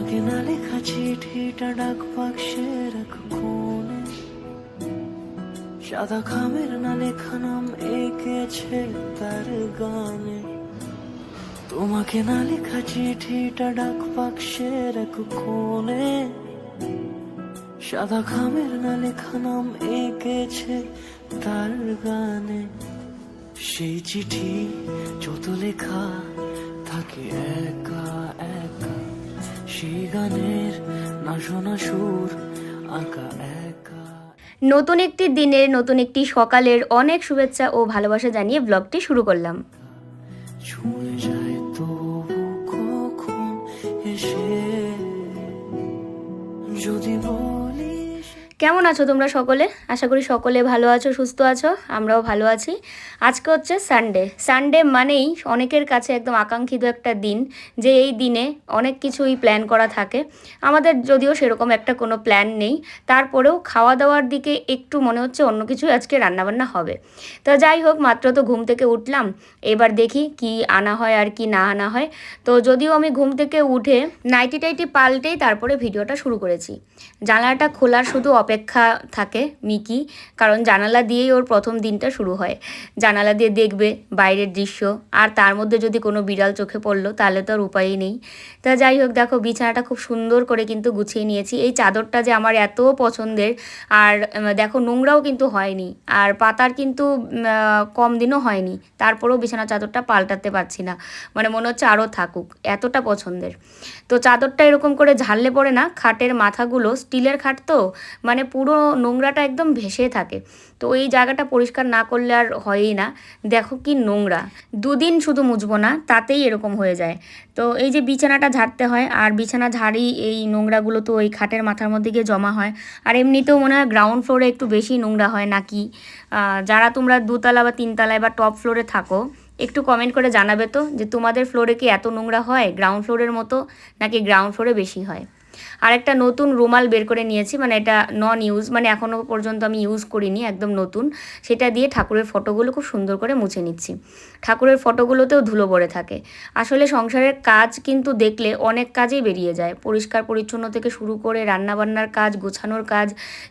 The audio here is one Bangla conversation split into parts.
তোমাকে না লেখা চিঠিটা ডাক বাক্সে রাখো কোণে, সাদা খামের না লেখা নাম এঁকেছে তার গানে। তোমাকে না লেখা চিঠিটা ডাক বাক্সে রাখো কোণে, সাদা খামের না লেখা নাম এঁকেছে তার গানে। সেই চিঠি যত লেখা থাকে একা একা, সেই গানের না শোনা সুর আঁকা একা। নতুন একটি দিনের নতুন একটি সকালের অনেক শুভেচ্ছা ও ভালোবাসা জানিয়ে ব্লগটি শুরু করলাম। ছুঁয়ে যায় তবু কখন এসে যদি বলি। কেমন আছো তোমরা সকলে? আশা করি সকলে ভালো আছো, সুস্থ আছো। আমরাও ভালো আছি। আজকে হচ্ছে সানডে মানেই অনেকের কাছে একদম আকাঙ্ক্ষিত একটা দিন, যে এই দিনে অনেক কিছুই প্ল্যান করা থাকে। আমাদের যদিও সেরকম একটা কোনো প্ল্যান নেই, তারপরেও খাওয়া দাওয়ার দিকে একটু মনে হচ্ছে অন্য কিছু আজকে রান্নাবান্না হবে। তো যাই হোক, মাত্র তো ঘুম থেকে উঠলাম, এবার দেখি কি আনা হয় আর কি না আনা হয়। তো যদিও আমি ঘুম থেকে উঠে নাইটি পাল্টেই তারপরে ভিডিওটা শুরু করেছি। জানালাটা খোলার শুধু অপেক্ষা থাকে মিকি, কারণ জানালা দিয়েই ওর প্রথম দিনটা শুরু হয়। জানালা দিয়ে দেখবে বাইরের দৃশ্য, আর তার মধ্যে যদি কোনো বিড়াল চোখে পড়লো তাহলে তো আর উপায়ই নেই। তা যাই হোক, দেখো বিছানাটা খুব সুন্দর করে কিন্তু গুছিয়ে নিয়েছি। এই চাদরটা যে আমার এত পছন্দের, আর দেখো নোংরাও কিন্তু হয়নি, আর পাতার কিন্তু কম দিনও হয়নি, তারপরেও বিছানা চাদরটা পাল্টাতে পারছি না, মানে মনে হচ্ছে আরও থাকুক, এতটা পছন্দের। তো চাদরটা এরকম করে ঝাড়লে পরে না, খাটের মাথাগুলো স্টিলের খাট তো, মানে পুরো নোংরাটা একদম ভেসে থাকে। তো এই জায়গাটা পরিষ্কার না করলে আর হয়ই না। দেখো কি নোংরা, দুদিন শুধু মুছবো না তাতেই এরকম হয়ে যায়। তো এই যে বিছানাটা ঝাড়তে হয়, আর বিছানা ঝাড়ি এই নোংরাগুলো তো ওই খাটের মাথার মধ্যে গিয়ে জমা হয়। আর এমনিতেও মনে হয় গ্রাউন্ড ফ্লোরে একটু বেশি নোংরা হয় নাকি। যারা তোমরা দোতলা বা তিনতলায় বা টপ ফ্লোরে থাকো, একটু কমেন্ট করে জানাবে তো, যে তোমাদের ফ্লোরে কি এত নোংরা হয় গ্রাউন্ড ফ্লোরের মতো, নাকি গ্রাউন্ড ফ্লোরে বেশি হয়। আর একটা নতুন রুমাল বের করে নিয়েছি, মানে এটা নন ইউজ, মানে এখনও পর্যন্ত আমি ইউজ করিনি, একদম নতুন। সেটা দিয়ে ঠাকুরের ফটোগুলো খুব সুন্দর করে মুছে নিচ্ছি। ঠাকুরের ফটোগুলোতেও ধুলো পড়ে থাকে। আসলে সংসারের কাজ কিন্তু দেখলে অনেক কাজেই বেরিয়ে যায়, পরিষ্কার পরিচ্ছন্ন থেকে শুরু করে রান্নাবান্নার কাজ, গোছানোর কাজ,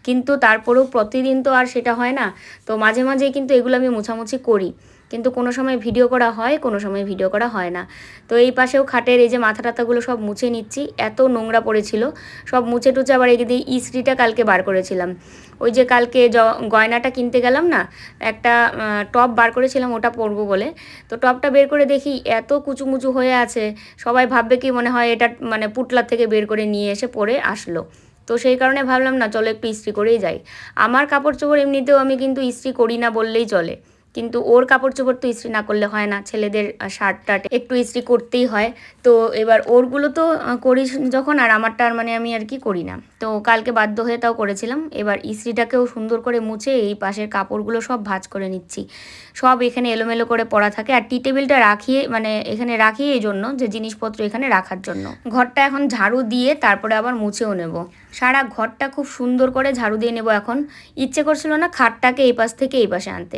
কিন্তু তারপরেও প্রতিদিন তো আর সেটা হয় না। তো মাঝে মাঝেই কিন্তু এগুলো আমি মোছামুছি করি, কিন্তু কোনো সময় ভিডিও করা হয়, কোনো সময় ভিডিও করা হয় না। তো এই পাশেও খাটের এই যে মাথা টাথাগুলো সব মুছে নিচ্ছি, এত নোংরা পড়েছিল, সব মুছে টুছে। আবার এই দিয়ে ইস্ত্রিটা কালকে বার করেছিলাম, ওই যে কালকে গয়নাটা কিনতে গেলাম না, একটা টপ বার করেছিলাম ওটা পরবো বলে। তো টপটা বের করে দেখি এত কুচুমুচু হয়ে আছে, সবাই ভাববে কি মনে হয় এটা মানে পুটলার থেকে বের করে নিয়ে এসে পরে আসলো। তো সেই কারণে ভাবলাম না, চলো একটু ইস্ত্রি করেই যাই। আমার কাপড় চোপড় এমনিতেও আমি কিন্তু ইস্ত্রি করি না বললেই চলে, কিন্তু ওর কাপড় চোপড় তো ইস্ত্রি না করলে হয় না, ছেলেদের শার্ট টার্ট একটু ইস্ত্রি করতেই হয়। তো এবার ওরগুলো তো করি যখন, আর আমারটা আর মানে আমি আর কি করি না। তো কালকে বাধ্য হয়ে তাও করেছিলাম। এবার ইস্ত্রিটাকেও সুন্দর করে মুছে এই পাশের কাপড়গুলো সব ভাঁজ করে নিচ্ছি। সব এখানে এলোমেলো করে পড়া থাকে, আর টি টেবিলটা রাখিয়ে মানে এখানে রাখি এই জন্য যে জিনিসপত্র এখানে রাখার জন্য। ঘরটা এখন ঝাড়ু দিয়ে তারপরে আবার মুছেও নেব। সারা ঘরটা খুব সুন্দর করে ঝাড়ু দিয়ে নেব এখন। ইচ্ছে করছিল না খাটটাকে এই পাশ থেকে এই পাশে আনতে,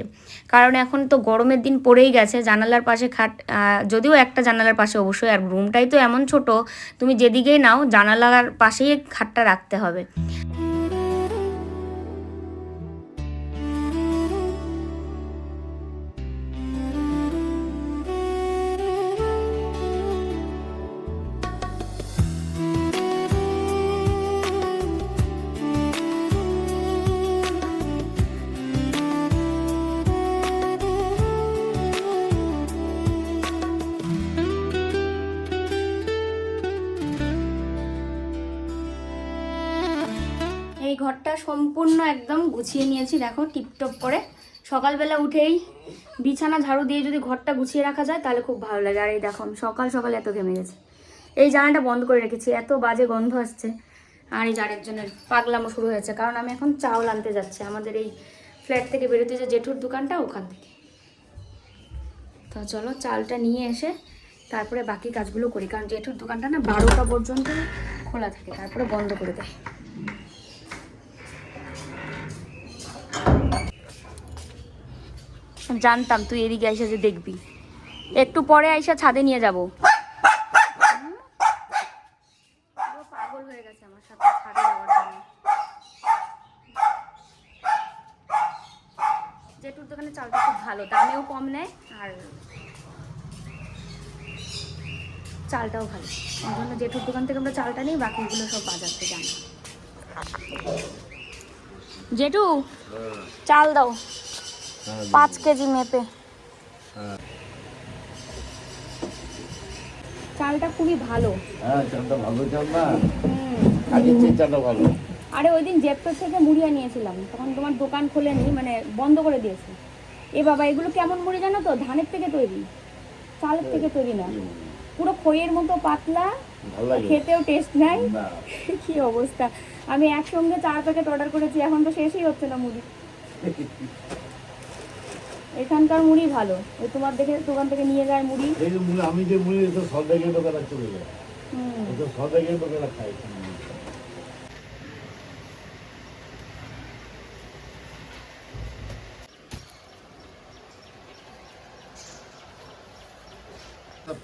কারণ এখন তো গরমের দিন পড়েই গেছে। জানালার পাশে খাট, যদিও একটা জানালার পাশে অবশ্যই, আর রুমটাই তো এমন ছোট, তুমি যেদিকেই নাও জানালার পাশেই খাটটা রাখতে হবে। এই ঘরটা সম্পূর্ণ একদম গুছিয়ে নিয়েছি, দেখো টিপটপ করে। সকালবেলা উঠেই বিছানা ঝাড়ু দিয়ে যদি ঘরটা গুছিয়ে রাখা যায় তাহলে খুব ভালো লাগে। আর এই দেখো আমি সকাল সকাল এত ঘেমে গেছি। এই জানালাটা বন্ধ করে রেখেছি, এত বাজে গন্ধ আসছে। আর এই আরেকজনের পাগলামো শুরু হয়েছে, কারণ আমি এখন চাউল আনতে যাচ্ছি আমাদের এই ফ্ল্যাট থেকে বেরোতে, যে জেঠুর দোকানটা ওখান থেকে। তো চলো চালটা নিয়ে এসে তারপরে বাকি কাজগুলো করি, কারণ জেঠুর দোকানটা না 12টা পর্যন্ত খোলা থাকে, তারপরে বন্ধ করে দেয়। জানতাম তুই এদিকে আইসা যে দেখবি, একটু পরে আইসা ছাদে নিয়ে যাব। গেছে আমার সাথে ছাদে যাওয়ার জন্য। জেঠুর দোকানে চালটা খুব ভালো, দামেও কম নেয় আর চালটাও ভালো। এই জন্য জেঠুর দোকান থেকে আমরা চালটা নিই, বাকিগুলো সব বাজার থেকে আনি। জেঠু চাল দাও 5 কেজি মেপে। চালটা খুবই ভালো। হ্যাঁ, চালটা ভালো চাল না, আগের চেয়ে চালটা ভালো। আরে ওই দিন জেপ্টোর থেকে মুড়ি নিয়েছিলাম, তখন তোমার দোকান খোলেনি, মানে বন্ধ করে দিয়েছে। এ বাবা, এগুলো কেমন মুড়ি জানো তো? ধানের থেকে তৈরি, চালের থেকে তৈরি না, পুরো খইয়ের মতো পাতলা, খেতেও টেস্ট নাই। কি অবস্থা! আমি একসঙ্গে 4 প্যাকেট অর্ডার করেছি, এখন তো শেষই হচ্ছে না মুড়ি। এখানকার মুড়ি ভালো, ওই তোমার দেখে দোকান থেকে নিয়ে যায় মুড়ি। এই যে মুড়ি, আমি যে মুড়ি তো সদাইকের দোকানে চলে যায়, তো সদাইকের দোকানে খাই।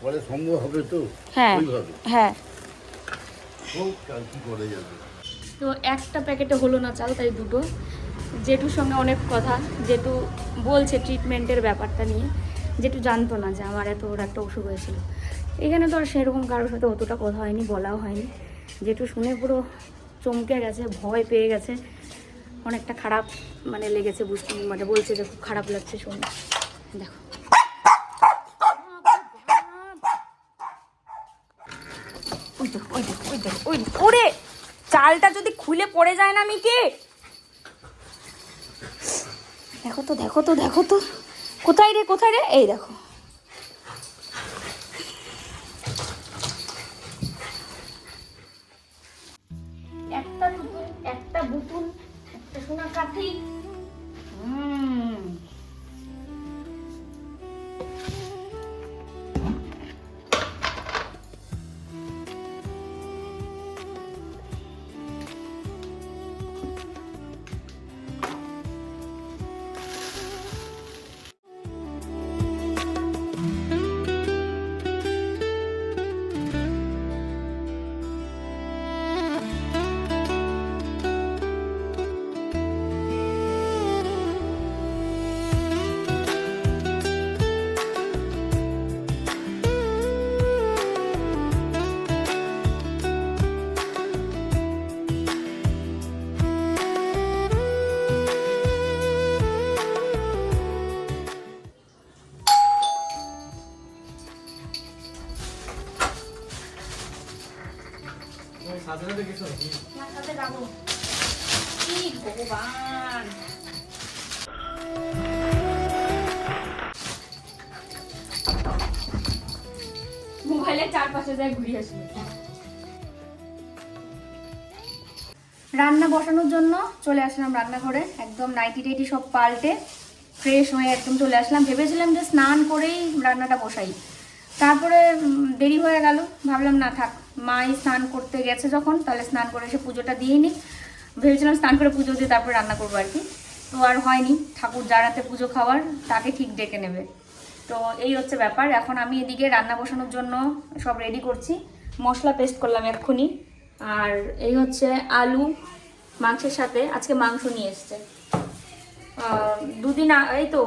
পরে সম্ভব হবে তো? হ্যাঁ হ্যাঁ। চাল কি করে যাবে? তো একটা প্যাকেটে হলো না চাল, তাই দুটো। জেঠুর সঙ্গে অনেক কথা, জেঠু বলছে ট্রিটমেন্টের ব্যাপারটা নিয়ে। জেঠু জানতো না যে আমার এত ওর একটা অসুখ হয়েছিল। এখানে তো আর সেরকম কারোর সাথে অতটা কথা হয়নি, বলাও হয়নি। জেঠু শুনে পুরো চমকে গেছে, ভয় পেয়ে গেছে, অনেকটা খারাপ মানে লেগেছে, বুঝতে মানে বলছে যে খুব খারাপ লাগছে শুনে। দেখো ওরে, চালটা যদি খুলে পড়ে যায় না মিকে। দেখো তো দেখো তো দেখো তো, কোথায় রে কোথায় রে, এই দেখো। একটা টুকুন, একটা বুতুন, একটা সোনা কাঠি। ভগবান, মোবাইলের চারপাশে যায় ঘুরিয়ে আসি। রান্না বসানোর জন্য চলে আসলাম রান্নাঘরে, একদম নাইটি টাইটি সব পাল্টে ফ্রেশ হয়ে একদম চলে আসলাম। ভেবেছিলাম যে স্নান করেই রান্নাটা বসাই, তারপরে দেরি হয়ে গেল। ভাবলাম না থাক, মাই স্নান করতে গেছে যখন, তাহলে স্নান করে এসে পুজোটা দিয়ে নিই। ভেবেছিলাম স্নান করে পুজো দিয়ে তারপরে রান্না করবো আর কি, তো আর হয়নি। ঠাকুর যারাতে পুজো খাওয়ার তাকে ঠিক ডেকে নেবে। তো এই হচ্ছে ব্যাপার। এখন আমি এদিকে রান্না বসানোর জন্য সব রেডি করছি, মশলা পেস্ট করলাম এক্ষুনি। আর এই হচ্ছে আলু মাংসের সাথে, আজকে মাংস নিয়ে এসছে। 2 দিন, এই তো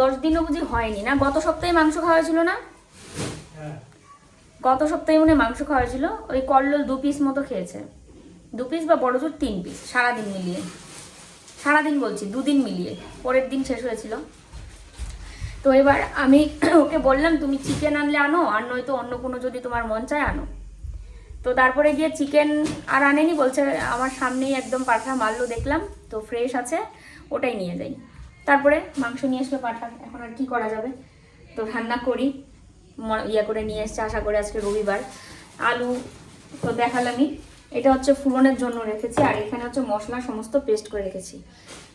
10 দিনও বুঝি হয়নি না, গত সপ্তাহে মাংস খাওয়া ছিল না? গত সপ্তাহে মনে মাংস খাওয়া হয়েছিল। ওই কল্লোল 2 পিস মতো খেয়েছে, 2 পিস বা বড় জোর 3 পিস, সারাদিন মিলিয়ে। সারাদিন বলছি, 2 দিন মিলিয়ে, পরের দিন শেষ হয়েছিল। তো এবার আমি ওকে বললাম তুমি চিকেন আনলে আনো, আর নয়তো অন্য কোনো যদি তোমার মন চায় আনো। তো তারপরে গিয়ে চিকেন আর আনেনি, বলছে আমার সামনেই একদম পাঠা মারলো দেখলাম, তো ফ্রেশ আছে ওটাই নিয়ে যাই। তারপরে মাংস নিয়ে আসলো পাঠা, এখন আর কি করা যাবে, তো রান্না করি। করে নিয়ে এসছে, আশা করে আজকে রবিবার। আলু তো দেখালামই, এটা হচ্ছে ফোড়নের জন্য রেখেছি। আর এখানে হচ্ছে মশলা সমস্ত পেস্ট করে রেখেছি।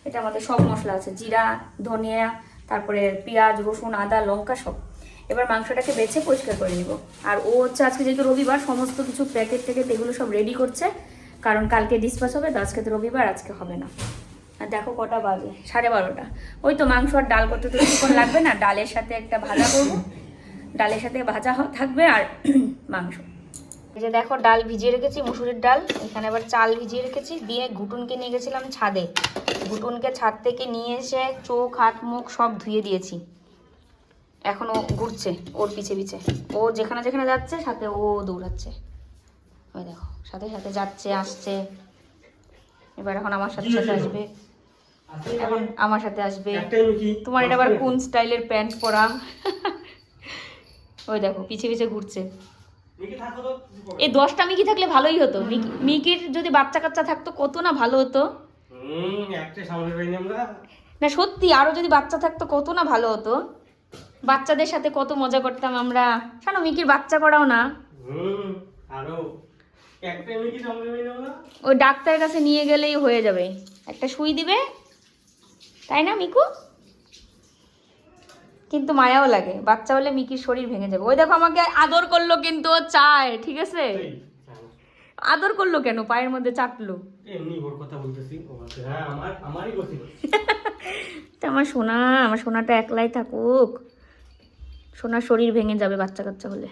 এটা আমাদের সব মশলা আছে, জিরা, ধনিয়া, তারপরে পেঁয়াজ, রসুন, আদা, লঙ্কা সব। এবার মাংসটাকে বেছে পরিষ্কার করে নিব। আর ও হচ্ছে আজকে যেহেতু রবিবার, সমস্ত কিছু প্যাকেট এগুলো সব রেডি করছে, কারণ কালকে ডিসপাস হবে, তো আজকে তো রবিবার, আজকে হবে না। আর দেখো কটা বাজে, 12:30। ওই তো মাংস আর ডাল করতে তো কিছুক্ষণ লাগবে না, ডালের সাথে একটা ভাজা করবো, ডালের সাথে ভাজা থাকবে আর মাংস। এই যে দেখো ডাল ভিজিয়ে রেখেছি, মুসুরির ডাল। এখানে আবার চাল ভিজিয়ে রেখেছি, দিয়ে ঘুটুনকে নিয়ে গেছিলাম ছাদে। ঘুটুনকে ছাদ থেকে নিয়ে এসে চোখ হাত মুখ সব ধুয়ে দিয়েছি। এখন ও ঘুরছে ওর পিছে পিছে, ও যেখানে যেখানে যাচ্ছে সাথে ও দৌড়াচ্ছে। ওই দেখো সাথে সাথে যাচ্ছে আসছে। এবার এখন আমার সাথে সাথে আসবে, এখন আমার সাথে আসবে। তোমার এটা আবার কোন স্টাইলের প্যান্ট পরা? ওই দেখো পিছে পিছে ঘুরছে। এই 10টা মিকি থাকলে ভালোই হতো। মিকির যদি বাচ্চা কাচ্চা থাকতো কত না ভালো হতো। না সত্যি, আরো যদি বাচ্চা থাকতো কত না ভালো হতো। বাচ্চাদের সাথে কত মজা করতাম আমরা। শোনো মিকির বাচ্চা করাও না, ওই ডাক্তারের কাছে নিয়ে গেলেই হয়ে যাবে, একটা সুই দিবে, তাই না মিকু? কিন্তু মায়াও লাগে, বাচ্চা হলে মিকির শরীর ভেঙে যাবে। ওই দেখো আমাকে আদর করলো, কিন্তু ও চায়, ঠিক আছে? আদর করলো কেন? পায়ের মধ্যে চাটলো। আমার সোনা, আমার সোনাটা একলাই থাকুক, সোনার শরীর ভেঙে যাবে বাচ্চা কাচ্চা হলে।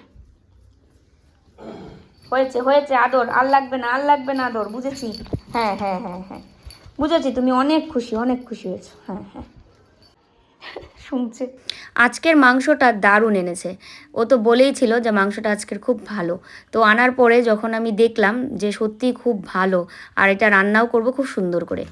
হয়েছে হয়েছে আদর, আর লাগবে না, আর লাগবে না আদর, বুঝেছি। হ্যাঁ হ্যাঁ হ্যাঁ হ্যাঁ বুঝেছি, তুমি অনেক খুশি, অনেক খুশি হয়েছো। হ্যাঁ হ্যাঁ শুনছে। আজকের মাংসটা দারুণ এনেছে, ও তো বলেই ছিল যে মাংসটা আজকের খুব ভালো। তো আনার পরে যখন আমি দেখলাম যে সত্যিই খুব ভালো, আর এটা রান্নাও করব খুব সুন্দর করে।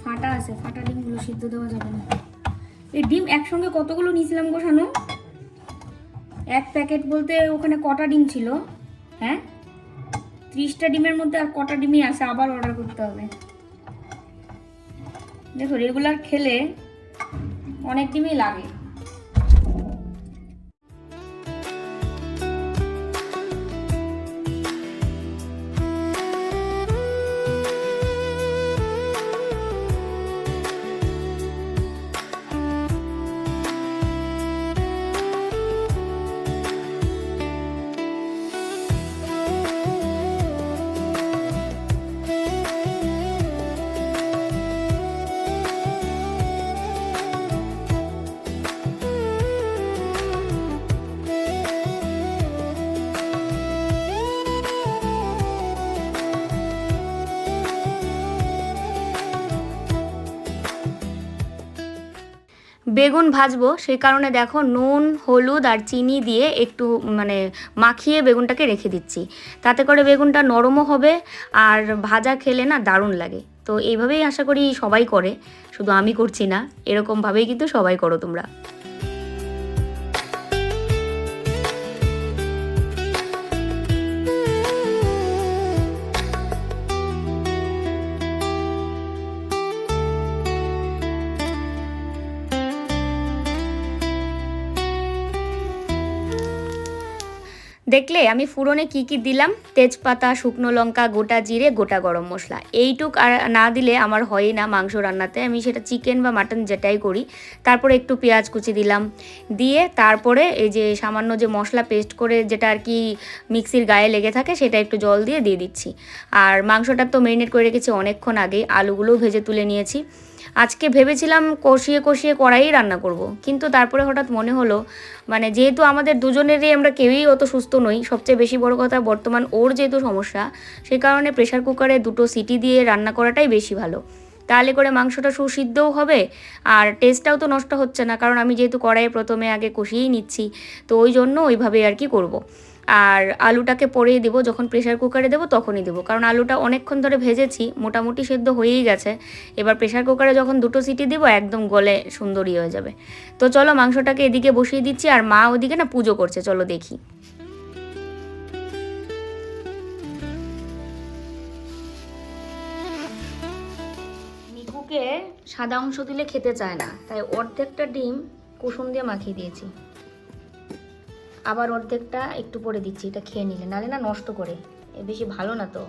ফাটা আছে, ফাটা ডিমগুলো সিদ্ধ দেওয়া যাবে না। এই ডিম একসঙ্গে কতগুলো নিয়েছিলাম গো শানু? এক প্যাকেট বলতে ওখানে কটা ডিম ছিল? হ্যাঁ 30টা ডিমের মধ্যে আর কটা ডিমই আছে, আবার অর্ডার করতে হবে। দেখো রেগুলার খেলে অনেক ডিমই লাগে। বেগুন ভাজবো, সেই কারণে দেখো নুন হলুদ আর চিনি দিয়ে একটু মানে মাখিয়ে বেগুনটাকে রেখে দিচ্ছি। তাতে করে বেগুনটা নরমও হবে, আর ভাজা খেলে না দারুণ লাগে। তো এইভাবেই আশা করি সবাই করে, শুধু আমি করছি না, এরকমভাবেই কিন্তু সবাই করো তোমরা। দেখলে আমি ফুরনে কি কি দিলাম? তেজপাতা, শুকনো লঙ্কা, গোটা জিরে, গোটা গরম মশলা। এইটুক আর না দিলে আমার হয়ই না মাংস রান্নাতে, আমি সেটা চিকেন বা মাটন যেটাই করি। তারপরে একটু পেঁয়াজ কুচি দিলাম, দিয়ে তারপরে এই যে সামান্য যে মশলা পেস্ট করে যেটা আর কি মিক্সির গায়ে লেগে থাকে সেটা একটু জল দিয়ে দিচ্ছি। আর মাংসটা তো মেরিনেট করে রেখেছি অনেকক্ষণ আগেই, আলুগুলোও ভেজে তুলে নিয়েছি। আজকে ভেবেছিলাম কষিয়ে কষিয়ে কড়াই রান্না করব, কিন্তু তারপরে হঠাৎ মনে হলো মানে যেহেতু আমাদের দুজনেরই আমরা কেউই অত সুস্থ নই, সবচেয়ে বেশি বড় কথা বর্তমান ওর যেহেতু সমস্যা, সেই কারণে প্রেশার কুকারে 2টো সিটি দিয়ে রান্না করাটাই বেশি ভালো। তাহলে করে মাংসটা সুসিদ্ধও হবে, আর টেস্টটাও তো নষ্ট হচ্ছে না, কারণ আমি যেহেতু কড়াইয়ে প্রথমে আগে কষিয়েই নিচ্ছি, তো ওই জন্য ওইভাবেই আর কি করব। আর আলুটাকে পরেই দেবো, যখন প্রেশার কুকারে দেবো তখনই দেবো, কারণ আলুটা অনেকক্ষণ ধরে ভেজেছি, মোটামুটি সেদ্ধ হয়েই গেছে। এবার প্রেশার কুকারে যখন 2টো সিটি দিব একদম গলে সুন্দরই হয়ে যাবে। তো চলো মাংসটাকে এদিকে বসিয়ে দিচ্ছি, আর মা ওদিকে না পুজো করছে, চলো দেখি। মিকুকে সাদা অংশ দিলে খেতে চায় না, তাই অর্ধেকটা ডিম কুসুম দিয়ে মাখিয়ে দিয়েছি, আবার অর্ধেকটা একটু পরে দিচ্ছি, এটা খেয়ে নিলে, নালে না নষ্ট করে, এ বেশি ভালো না তো।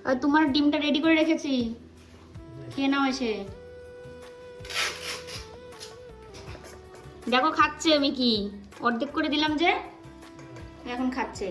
আর তোমার ডিমটা রেডি করে রেখেছি, খেয়ে নাও এসে। দেখো খাচ্ছে মিকি, অর্ধেক করে দিলাম যে, এখন খাচ্ছে।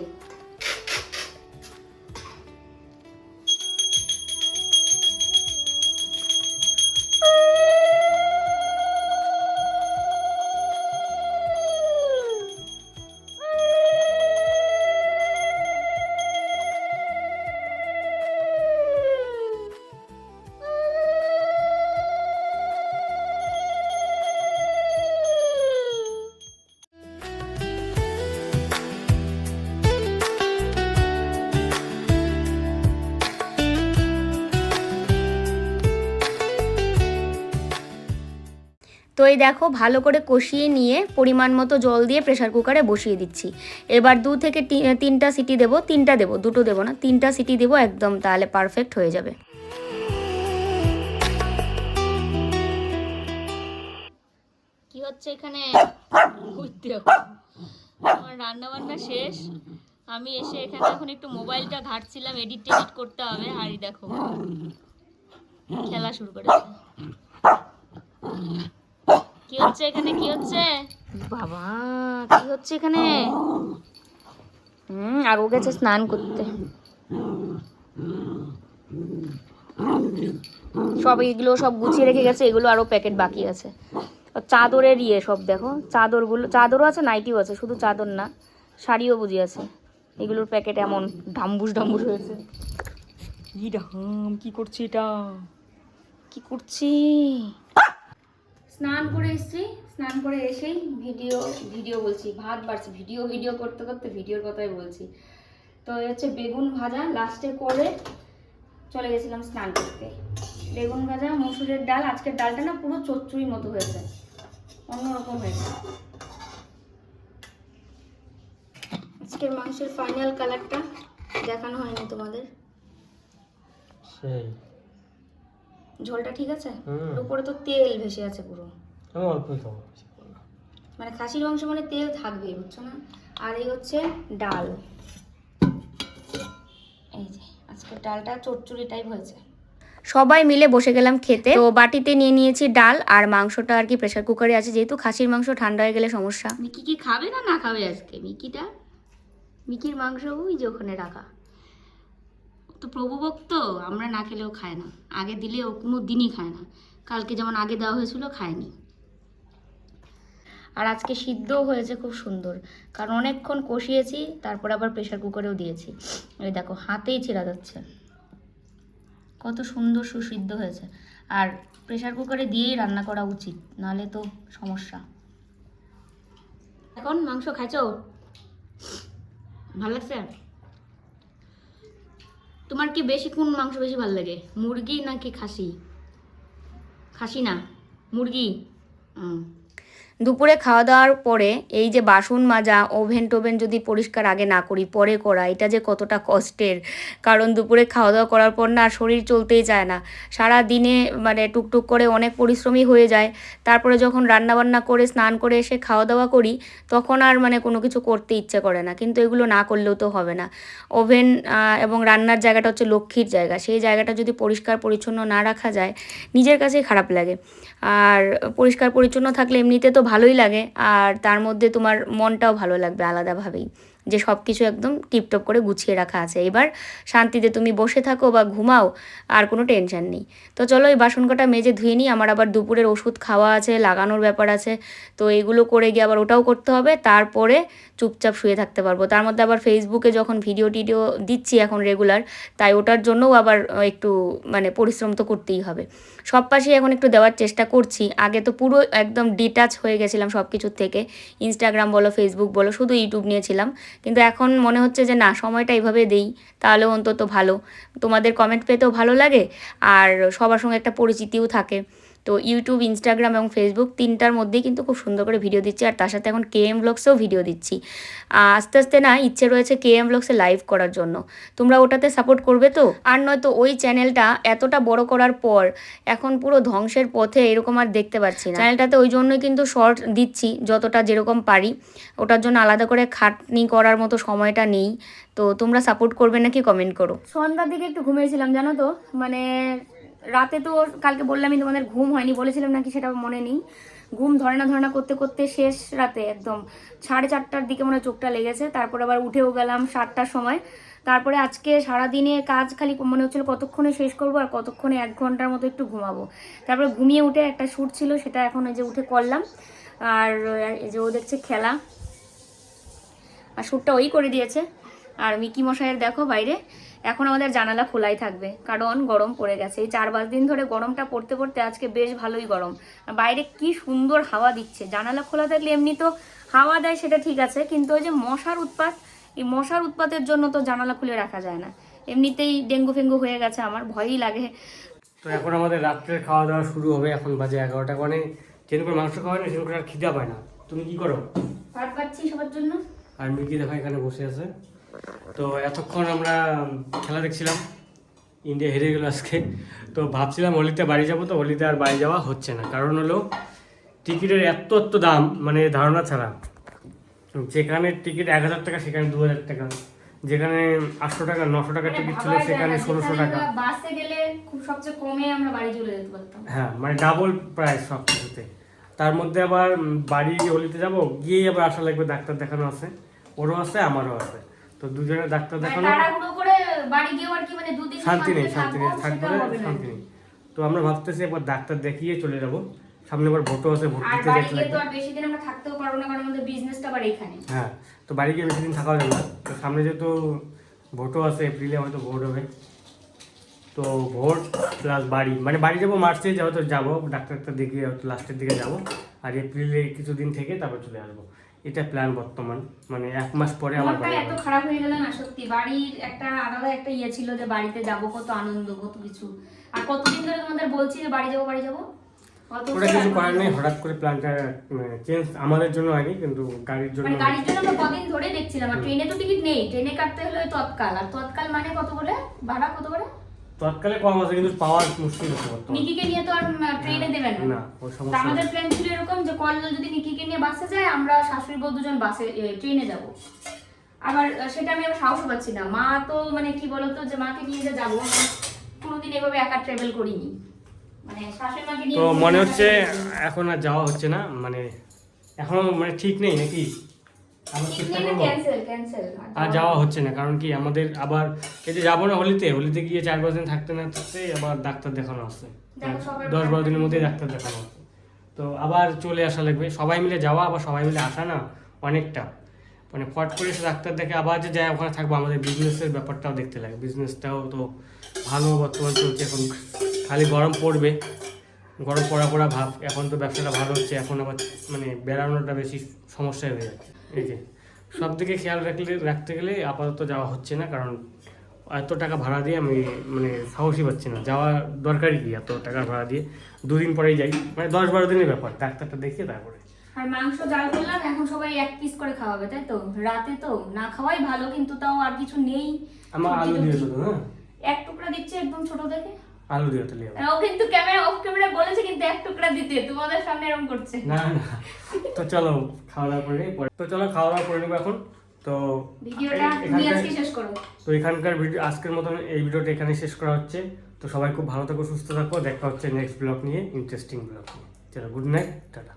তো এই দেখো ভালো করে কষিয়ে নিয়ে পরিমাণ মতো জল দিয়ে প্রেসার কুকারে বসিয়ে দিচ্ছি। এবার 2 থেকে 3টা সিটি দেবো, 3টা দেবো, 2টো দেবো না, 3টা সিটি দেবো একদম, তাহলে পারফেক্ট হয়ে যাবে। কি হচ্ছে এখানে? আমার রান্না বান্না শেষ, আমি এসে এখানে এখন একটু মোবাইলটা ঘাঁটছিলাম, এডিট করতে হবে। আর দেখো খেলা শুরু করেছে। কি হচ্ছে এখানে? কি হচ্ছে বাবা? কি হচ্ছে এখানে? আর ও গেছে স্নান করতে। সব এগুলো সব গুছিয়ে রেখে গেছে, এগুলো আরো প্যাকেট বাকি আছে। চাদরের ইয়ে সব দেখো, চাদরগুলো, চাদরও আছে, নাইটিও আছে, শুধু চাদর না, শাড়িও বুঝি আছে। এগুলোর প্যাকেট এমন ঢাম্বুস ঢাম্বুস হয়েছে। কি করছি এটা? কি করছি? স্নান করে এসেছি, স্নান করে এসেই ভিডিও বলছি, ভাত বাড়ছি, ভিডিও করতে করতে ভিডিওর কথাই বলছি। তো এই হচ্ছে বেগুন ভাজা লাস্টে করে চলে গেছিলাম স্নান করতে। বেগুন ভাজা, মসুরের ডাল, আজকের ডালটা না পুরো চচ্চড়ির মতো হয়েছে, অন্যরকম হয়েছে। আজকের মাংসের ফাইনাল কালারটা দেখানো হয়নি তোমাদের। ঝোলটা ঠিক আছে? উপরে তো তেল ভেসে আছে পুরো, মানে খাসির মাংস মানে তেল থাকবেই, বুঝছো না? আর এই হচ্ছে ডাল, এই যে আজকে ডালটা চচ্চড়ি টাইপ হয়েছে। সবাই মিলে বসে গেলাম খেতে। তো বাটিতে নিয়ে নিয়েছি ডাল, আর মাংসটা আর কি প্রেসার কুকারে আছে, যেহেতু খাসির মাংস ঠান্ডা হয়ে গেলে সমস্যা। মিকি কি খাবে না না খাবে আজকে? মিকির মাংস ওই যে ওখানে রাখা, তো প্রভুভক্ত, আমরা না খেলেও খায় না, আগে দিলে ও কোনো দিনই খায় না। কালকে যেমন আগে দেওয়া হয়েছিল খায়নি। আর আজকে সিদ্ধও হয়েছে খুব সুন্দর, কারণ অনেকক্ষণ কষিয়েছি, তারপর আবার প্রেসার কুকারেও দিয়েছি। এই দেখো হাতেই ছেড়া যাচ্ছে, কত সুন্দর সুসিদ্ধ হয়েছে। আর প্রেসার কুকারে দিয়েই রান্না করা উচিত, নাহলে তো সমস্যা। এখন মাংস খাইছো? ভালো লাগছে? তোমার কি বেশি কোন মাংস বেশি ভালো লাগে, মুরগি নাকি খাসি? খাসি না, মুরগি। দুপুরে খাওয়া দাওয়ার পরে এই যে বাসন মাজা, ওভেন টোভেন যদি পরিষ্কার আগে না করি পরে করা, এটা যে কতটা কষ্টের। কারণ দুপুরে খাওয়া দাওয়া করার পর না শরীর চলতেই চায় না, সারা দিনে মানে টুকটুক করে অনেক পরিশ্রমী হয়ে যায়। তারপরে যখন রান্নাবান্না করে স্নান করে এসে খাওয়া দাওয়া করি, তখন আর মানে কোনো কিছু করতে ইচ্ছে করে না। কিন্তু এগুলো না করলেও তো হবে না। ওভেন এবং রান্নার জায়গাটা হচ্ছে লক্ষ্মীর জায়গা, সেই জায়গাটা যদি পরিষ্কার পরিচ্ছন্ন না রাখা যায়, নিজের কাছেই খারাপ লাগে। আর পরিষ্কার পরিচ্ছন্ন থাকলে এমনিতে তো ভালোই লাগে, আর তার মধ্যে তোমার মনটাও ভালো লাগবে আলাদাভাবেই, যে সব কিছু একদম টিপটপ করে গুছিয়ে রাখা আছে। এবার শান্তিতে তুমি বসে থাকো বা ঘুমাও, আর কোনো টেনশন নেই। তো চলো এই বাসন কটা মেজে ধুয়ে নিই, আমার আবার দুপুরের ওষুধ খাওয়া আছে, লাগানোর ব্যাপার আছে। তো এইগুলো করে গিয়ে আবার ওটাও করতে হবে, তারপরে চুপচাপ শুয়ে থাকতে পারবো। তার মধ্যে আবার ফেসবুকে যখন ভিডিও টিডিও দিচ্ছি এখন রেগুলার, তাই ওটার জন্যও আবার একটু মানে পরিশ্রম তো করতেই হবে। সব পাশেই এখন একটু দেওয়ার চেষ্টা করছি। আগে তো পুরো একদম ডিটাচ হয়ে গেছিলাম সব কিছুর থেকে, ইনস্টাগ্রাম বলো ফেসবুক বলো, শুধু ইউটিউব নিয়েছিলাম। কিন্তু এখন মনে হচ্ছে যে না, সময়টা এইভাবে দেই, তাহলে অন্তত ভালো, তোমাদের কমেন্ট পেতেও ভালো লাগে, আর সবার সঙ্গে একটা পরিচিতিও থাকে। তো ইউটিউব, ইনস্টাগ্রাম এবং ফেসবুক তিনটার মধ্যেই কিন্তু খুব সুন্দর করে ভিডিও দিচ্ছি, আর তার সাথে এখন কেএম ব্লগসেও ভিডিও দিচ্ছি। আস্তে আস্তে না ইচ্ছে রয়েছে কেএম ব্লগসে লাইভ করার জন্য, তোমরা ওটাতে সাপোর্ট করবে তো। আর নয়তো ওই চ্যানেলটা এতটা বড় করার পর এখন পুরো ধ্বংসের পথে, এরকম আর দেখতে পাচ্ছি না। চ্যানেলটাতে ওই জন্যই কিন্তু শর্ট দিচ্ছি যতটা যেরকম পারি, ওটার জন্য আলাদা করে খাটনি করার মতো সময়টা নেই। তো তোমরা সাপোর্ট করবে নাকি কমেন্ট করো। সন্ধ্যার দিকে একটু ঘুমিয়েছিলাম জানো তো, মানে রাতে তো কালকে বললামই তোমাদের ঘুম হয়নি, বলেছিলাম নাকি সেটা মনে নেই। ঘুম ধরে না করতে করতে শেষ রাতে একদম 4:30টার দিকে মনে হয় চোখটা লেগেছে। তারপরে আবার উঠেও গেলাম 7টার সময়। তারপরে আজকে সারাদিনে কাজ খালি মনে হচ্ছিল কতক্ষণে শেষ করবো আর কতক্ষণে 1 ঘন্টার মতো একটু ঘুমাবো। তারপরে ঘুমিয়ে উঠে একটা শ্যুট ছিল, সেটা এখন এই যে উঠে করলাম। আর এই যে ও দেখছে খেলা, আর শ্যুটটা ওই করে দিয়েছে। আর মিকি মশাইয়ের দেখো বাইরে, এখন আমাদের জানালা খোলাই থাকবে কারণ গরম পড়ে গেছে। এই 4-5 দিন ধরে গরমটা পড়তে পড়তে আজকে বেশ ভালোই গরম। আর বাইরে কি সুন্দর হাওয়া দিচ্ছে। জানালা খোলা থাকলে এমনি তো হাওয়া দেয়, সেটা ঠিক আছে, কিন্তু ওই যে মশার উৎপাত, এই মশার উৎপাতের জন্য তো জানালা খুলে রাখা যায় না। এমনিতেই ডেঙ্গু ফেঙ্গু হয়ে গেছে, আমার ভয়ই লাগে। তো এখন আমাদের রাত্রের খাওয়া দাওয়া শুরু হবে। এখন বাজে 11টা, মানে ট্রেন করে মাংস খাওয়া না, ট্রেন করে আর খিদা পায় না। তুমি কি করো? ভাত পাচ্ছি সবার জন্য। আর মিকি দেখা এখানে বসে আছে। তো এতক্ষণ আমরা খেলা দেখছিলাম, ইন্ডিয়া হেরে গেল আজকে। তো ভাবছিলাম হোলিতে বাড়ি যাবো, তো হোলিতে আর বাড়ি যাওয়া হচ্ছে না। কারণ হলো টিকিটের এত দাম, মানে ধারণা ছাড়া। যেখানে টিকিট 1000 টাকা সেখানে 2000 টাকা, যেখানে 800 টাকা 900 টাকা টিকিট ছিল সেখানে 1600 টাকা। বাসে গেলে খুব সবচেয়ে কমে আমরা বাড়ি চলে যেতে পারতাম। হ্যাঁ, মানে ডাবল প্রাইস সব কিছুতে। তার মধ্যে আবার বাড়ি হোলিতে যাব, গিয়েই আবার আসা লাগবে, ডাক্তার দেখানো আছে, ওরও আছে আমারও আছে। তো দুজনের ডাক্তার দেখানো, তাড়াহুড়ো করে বাড়ি গিয়ে আর কি মানে 2 দিন শান্তি নেই থাকবে, শান্তি নেই। তো আমরা ভাবতেছি একবার ডাক্তার দেখিয়ে চলে যাব। সামনে আবার ভোটও আছে, ভোট আর দিতে বাড়ি যেতে গিয়ে তো লাগবে। আর বেশি দিন আমরা থাকতেও পারবো না, কারণ আমাদের বিজনেসটা আবার এখানে। হ্যাঁ, তো বাড়ি গিয়ে বেশি দিন থাকাও যাবে না। তো সামনে যেহেতু ভোটও আছে, এপ্রিলে হয়তো ভোট হবে। তো ভোট প্লাস বাড়ি, মানে বাড়ি যাবো মার্চে, হয়তো যাবো ডাক্তারটা দেখিয়ে, হয়তো লাস্টের দিকে যাব। আর এপ্রিলে কিছুদিন থেকে তারপর চলে আসবো, এটা প্ল্যান বর্তমান। মানে 1 মাস পরে আমার মনটা বাড়ি এত খারাপ হয়ে গেল না সত্যি। বাড়ির একটা আলাদা একটা ইয়ে ছিল যে বাড়িতে যাব, কত আনন্দ, কত কিছু। আর কতদিন ধরে তোমাদের বলছি যে বাড়ি যাবো। ওটা কিছু করার নেই, হঠাৎ করে প্ল্যানটা চেঞ্জ আমাদের জন্য হয়নি, কিন্তু গাড়ির জন্য। মানে গাড়ির জন্য আমরা কদিন ধরে দেখছিলাম। আর ট্রেনে তো টিকিট নেই, ট্রেনে কাটতে হলে ওই তৎকাল। আর তৎকাল মানে কত করে ভাড়া, কত করে? তৎকালে কম আছে, কিন্তু পাওয়ার মুশকিল হচ্ছে বর্তমানে। নিকিকে নিয়ে তো আর ট্রেনে দেবেন না, ওই তো সমস্যা। আমাদের প্ল্যান ছিল এরকম যে কলেজ যদি নিকিকে নিয়ে বাসে যায়, আমরা শাশুড়ি বউ দুজন বাসে ট্রেনে যাব। আবার সেটা আমি আবার সাহস পাচ্ছি না। মা তো মানে কি বলতো, যে মাকে নিয়ে যে যাবো, কোনোদিন এভাবে একা ট্রাভেল করিনি। মানে শাশুড়ি মাকে নিয়ে তো মনে হচ্ছে এখন আর যাওয়া হচ্ছে না, মানে এখনো মানে ঠিক নেই নাকি। আমরা চেষ্টা করবো, ক্যান্সেল আর যাওয়া হচ্ছে না। কারণ কি আমাদের আবার এই যে যাবো না হোলিতে গিয়ে 4-5 দিন থাকতে না থাকতে আবার ডাক্তার দেখানো আছে, 10-12 দিনের মধ্যে ডাক্তার দেখানো আছে। তো আবার চলে আসা লাগবে, সবাই মিলে যাওয়া আবার সবাই মিলে আসা না অনেকটা, মানে ফট করে এসে ডাক্তার দেখে আবার যে যায় ওখানে থাকবো। আমাদের বিজনেসের ব্যাপারটাও দেখতে লাগে, বিজনেসটাও তো ভালো বর্তমান চলছে। এখন খালি গরম পড়বে, গরম পড়া ভাব। এখন তো ব্যবসাটা ভালো হচ্ছে, এখন আবার মানে বেড়ানোটা বেশি সমস্যায় হয়ে যাচ্ছে। এই যে সব দিকে খেয়াল রাখতে গেলে আপাতত যাওয়া হচ্ছে না, কারণ এত টাকা ভাড়া দিয়ে আমি মানে সাহসই পাচ্ছি না। যাওয়া দরকারই কি এত টাকা ভাড়া দিয়ে, 2 দিন পরেই যাই, মানে 10-12 দিনের ব্যাপার, ডাক্তারটা দেখিয়ে তারপরে। আর মাংস জাল করলাম, এখন সবাই 1 পিস করে খাওয়াবে, তাই তো? রাতে তো না খাওয়াই ভালো, কিন্তু তাও আর কিছু নেই। আমার আলু দিয়েছো তো? হ্যাঁ, 1 টুকরা দিচ্ছে একদম ছোট দেখে। আলু দিয়ে তাহলে ও কিন্তু অফ ক্যামেরা বলেছে কিন্তু 1 টুকরা দিতে, তোমাদের সামনে এরকম করছে। না। তো চলো খাওয়া দাওয়া করে নিই, তো চলো খাওয়া দাওয়া করে নেবো এখন। তো ভিডিওটা তুমি আজকে শেষ করো। তো এখানকার ভিডিও আজকের মতন এই ভিডিওটা এখানে শেষ করা হচ্ছে। তো সবাই খুব ভালো থাকো, সুস্থ থাকো, দেখা হচ্ছে নেক্সট ব্লগ নিয়ে, ইন্টারেস্টিং ব্লগ নিয়ে। চলো, গুড নাইট, টাটা।